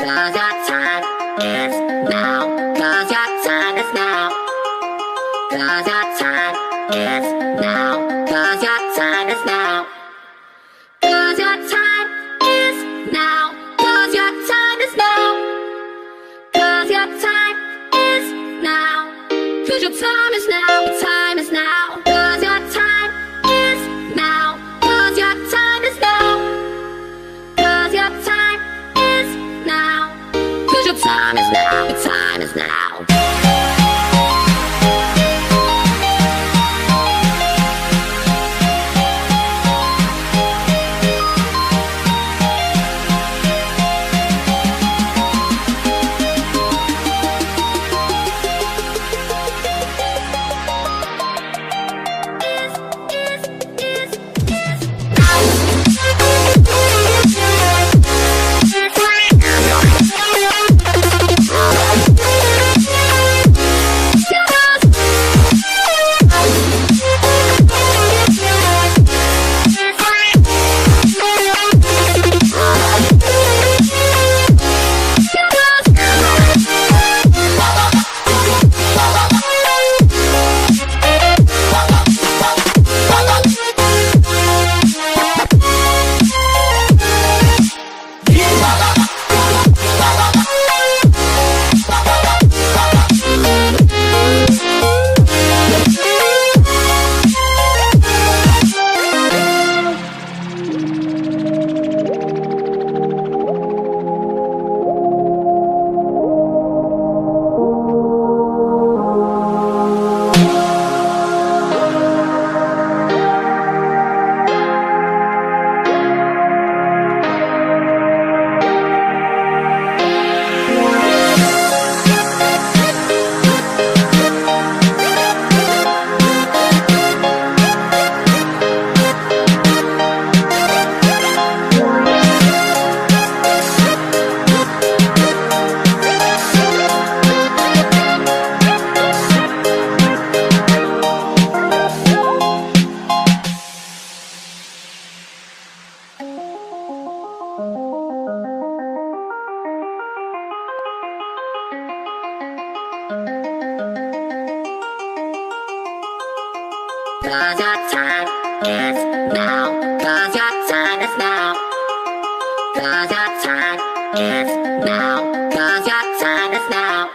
'Cause your time is now. 'Cause your time is now. 'Cause your time is now. 'Cause your time is now. 'Cause your time is now. 'Cause your time is now. 'Cause your time is now. 'Cause your time is now. Your time is now. 'Cause your time is now. 'Cause your time is now. 'Cause your time is now. 'Cause your time is now. Your time is now. Cause your time is now. Cause your time is now. Cause your time is now. Cause your time is now.